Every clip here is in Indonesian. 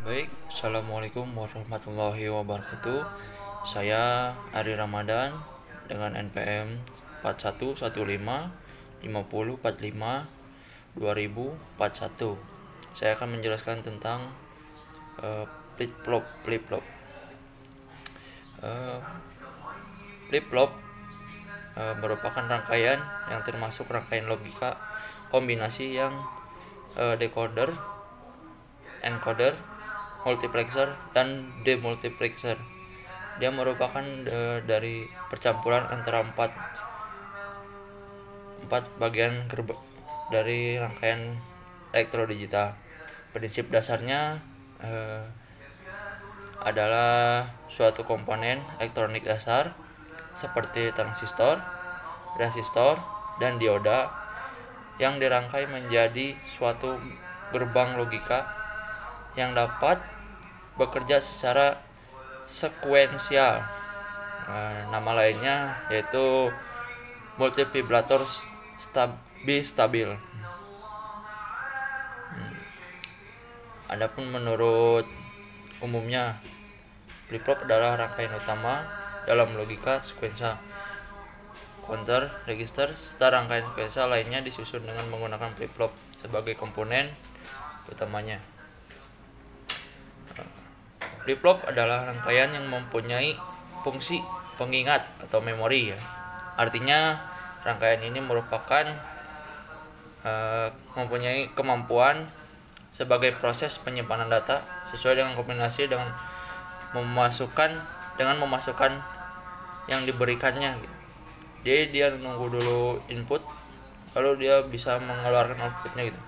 Baik, Assalamualaikum warahmatullahi wabarakatuh. Saya Ari Ramadan dengan NPM 411550452041. Saya akan menjelaskan tentang flip-flop. Uh, Flip-flop merupakan rangkaian yang termasuk rangkaian logika kombinasi yang decoder, encoder, multiplexer, dan demultiplexer. Dia merupakan dari percampuran antara empat bagian dari rangkaian elektrodigital. Prinsip dasarnya adalah suatu komponen elektronik dasar seperti transistor, resistor, dan dioda yang dirangkai menjadi suatu gerbang logika yang dapat bekerja secara sekuensial. Nama lainnya yaitu multivibrator bistabil. Adapun menurut umumnya, flip-flop adalah rangkaian utama dalam logika sekuensial. Counter, register, serta rangkaian sekuensial lainnya disusun dengan menggunakan flip-flop sebagai komponen utamanya. Flip-flop adalah rangkaian yang mempunyai fungsi pengingat atau memori ya. Artinya rangkaian ini merupakan mempunyai kemampuan sebagai proses penyimpanan data sesuai dengan kombinasi dengan memasukkan yang diberikannya gitu. Jadi dia nunggu dulu input lalu dia bisa mengeluarkan outputnya gitu.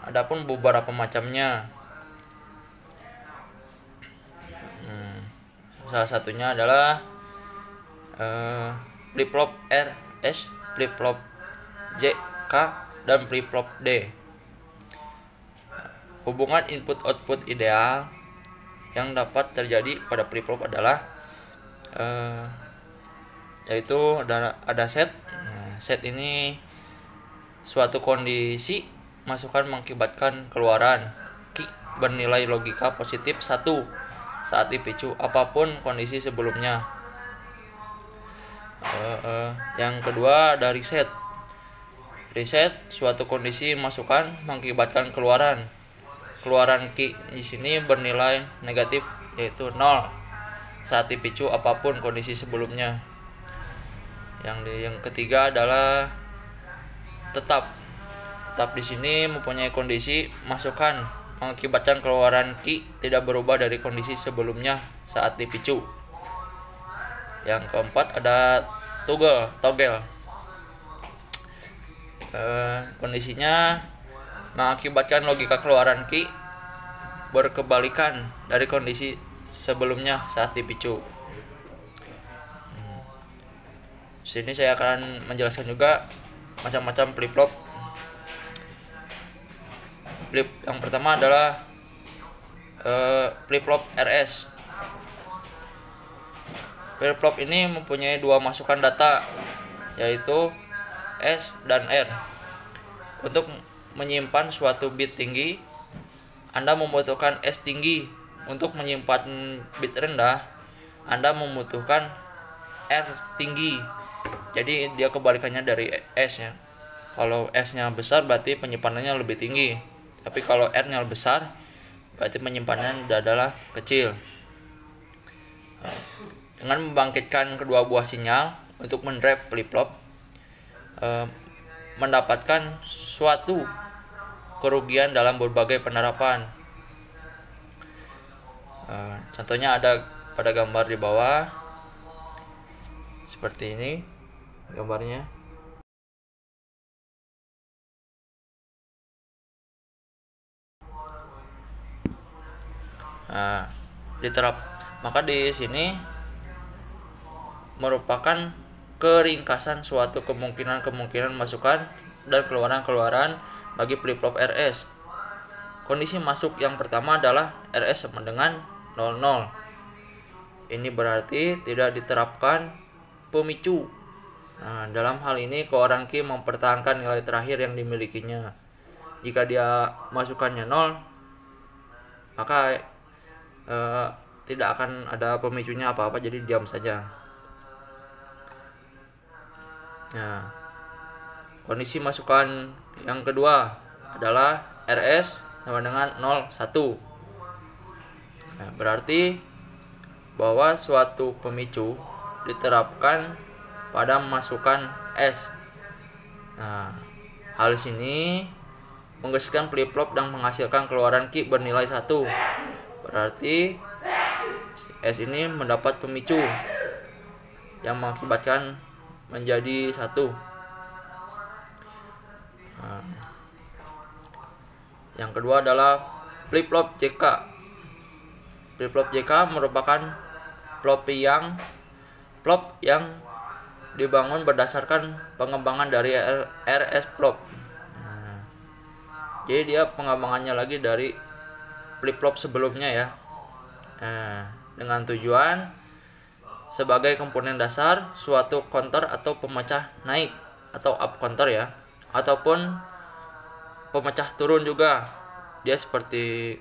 Adapun beberapa macamnya, salah satunya adalah flip-flop RS, flip-flop JK, dan flip-flop D. Hubungan input-output ideal yang dapat terjadi pada flip-flop adalah yaitu ada set. Set ini suatu kondisi masukan mengakibatkan keluaran Q bernilai logika positif 1 saat dipicu apapun kondisi sebelumnya. Yang kedua ada reset. Reset suatu kondisi masukan mengakibatkan keluaran Q di sini bernilai negatif yaitu 0 saat dipicu apapun kondisi sebelumnya. Yang ketiga adalah tetap. Tetap di sini mempunyai kondisi masukan mengakibatkan keluaran Q tidak berubah dari kondisi sebelumnya saat dipicu. Yang keempat ada toggle. Kondisinya mengakibatkan logika keluaran Q berkebalikan dari kondisi sebelumnya saat dipicu. Sini saya akan menjelaskan juga macam-macam flip-flop. Yang pertama adalah flip-flop RS. Flip-flop ini mempunyai dua masukan data yaitu S dan R. Untuk menyimpan suatu bit tinggi, Anda membutuhkan S tinggi. Untuk menyimpan bit rendah, Anda membutuhkan R tinggi. Jadi dia kebalikannya dari S ya. Kalau S-nya besar berarti penyimpanannya lebih tinggi. Tapi kalau R-nya besar berarti penyimpanannya adalah kecil. Dengan membangkitkan kedua buah sinyal untuk mendrive flip-flop, mendapatkan suatu kerugian dalam berbagai penerapan. Contohnya ada pada gambar di bawah seperti ini gambarnya. Maka di sini merupakan keringkasan suatu kemungkinan masukan dan keluaran bagi flip-flop RS. Kondisi masuk yang pertama adalah RS sama dengan 00. Ini berarti tidak diterapkan pemicu. Dalam hal ini keluaran Q mempertahankan nilai terakhir yang dimilikinya. Jika dia masukannya 0, maka tidak akan ada pemicunya apa-apa, jadi diam saja. Nah, kondisi masukan yang kedua adalah RS sama dengan 0,1. Nah, berarti bahwa suatu pemicu diterapkan pada masukan S. Nah, hal sini menggerakkan flip-flop dan menghasilkan keluaran Q bernilai 1. Berarti S ini mendapat pemicu yang mengakibatkan menjadi 1. Nah, yang kedua adalah flip-flop JK. Flip-flop JK merupakan flop yang dibangun berdasarkan pengembangan dari RS flop. Nah, jadi dia pengembangannya lagi dari flip-flop sebelumnya ya. Nah, dengan tujuan sebagai komponen dasar suatu counter atau pemecah naik atau up counter ya, ataupun pemecah turun juga. Dia seperti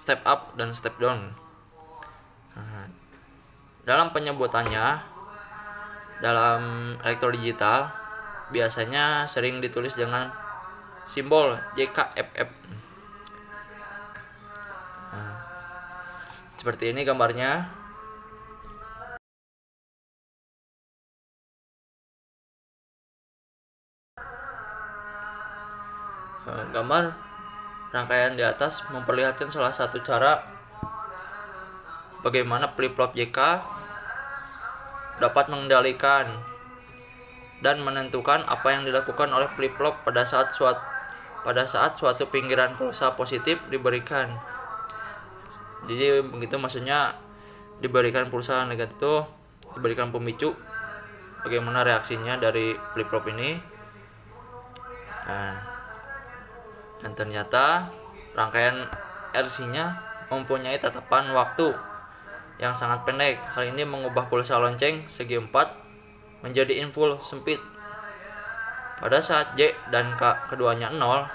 step up dan step down. Nah, dalam penyebutannya dalam elektrodigital biasanya sering ditulis dengan simbol JKFF. Nah, seperti ini gambarnya. Gambar rangkaian di atas memperlihatkan salah satu cara bagaimana flip-flop JK dapat mengendalikan dan menentukan apa yang dilakukan oleh flip-flop pada saat suatu pinggiran pulsa positif diberikan. Jadi begitu maksudnya, diberikan pulsa negatif itu diberikan pemicu, bagaimana reaksinya dari flip-flop ini. Nah, dan ternyata rangkaian RC-nya mempunyai tatapan waktu yang sangat pendek. Hal ini mengubah pulsa lonceng segi 4 menjadi inful sempit. Pada saat J dan K keduanya 0,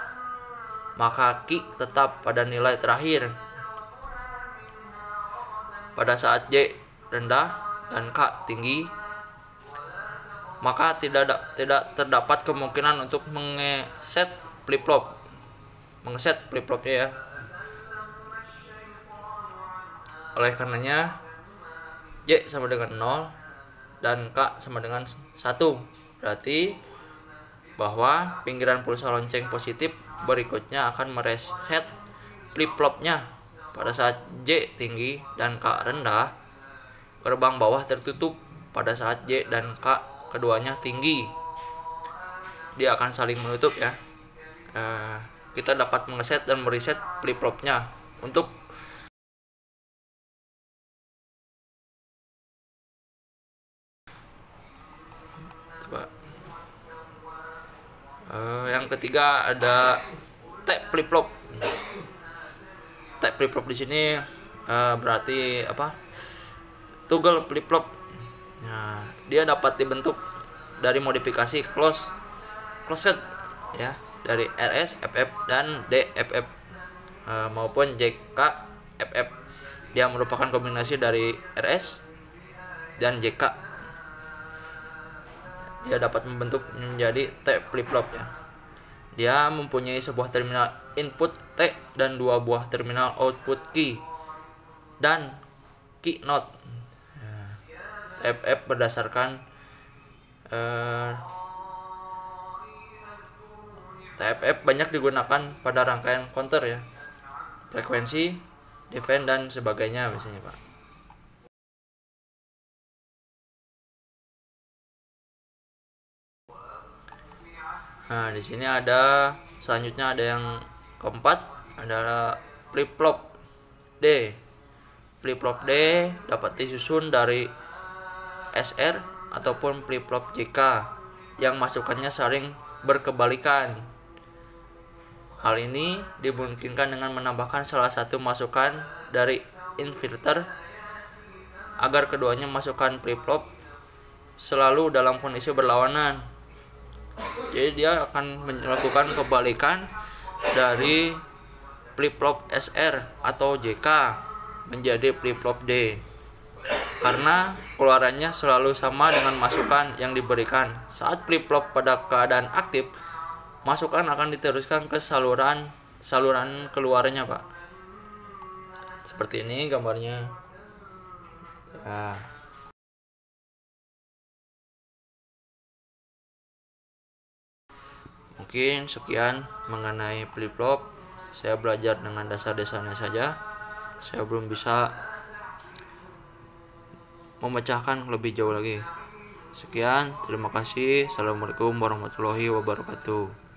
maka Q tetap pada nilai terakhir. Pada saat J rendah dan K tinggi, maka tidak terdapat kemungkinan untuk mengeset flip-flopnya ya. Oleh karenanya J sama dengan 0 dan K sama dengan 1. Berarti bahwa pinggiran pulsa lonceng positif berikutnya akan mereset flip-flopnya. Pada saat J tinggi dan K rendah, gerbang bawah tertutup. Pada saat J dan K keduanya tinggi, dia akan saling menutup ya. Kita dapat mengeset dan mereset flip-flopnya untuk yang ketiga ada tap flip-flop. Tap flip-flop di sini berarti apa? Toggle flip-flop. Nah, dia dapat dibentuk dari modifikasi closed ya, dari RS, FF dan DFF maupun JK FF. Dia merupakan kombinasi dari RS dan JK. Dia dapat membentuk menjadi T flip-flop ya. Dia mempunyai sebuah terminal input T dan dua buah terminal output key dan key not. TFF berdasarkan TFF banyak digunakan pada rangkaian counter ya, frekuensi, defense dan sebagainya biasanya Pak. Nah, di sini selanjutnya ada yang keempat adalah flip-flop D. Flip-flop D dapat disusun dari SR ataupun flip-flop JK yang masukannya saling berkebalikan. Hal ini dimungkinkan dengan menambahkan salah satu masukan dari inverter agar keduanya masukan flip-flop selalu dalam kondisi berlawanan. Jadi dia akan melakukan kebalikan dari flip-flop SR atau JK menjadi flip-flop D. Karena keluarannya selalu sama dengan masukan yang diberikan. Saat flip-flop pada keadaan aktif, masukan akan diteruskan ke saluran keluarnya, Pak. Seperti ini gambarnya. Ya. Mungkin sekian mengenai flip-flop. Saya belajar dengan dasar-dasarnya saja. Saya belum bisa memecahkan lebih jauh lagi. Sekian, terima kasih. Assalamualaikum warahmatullahi wabarakatuh.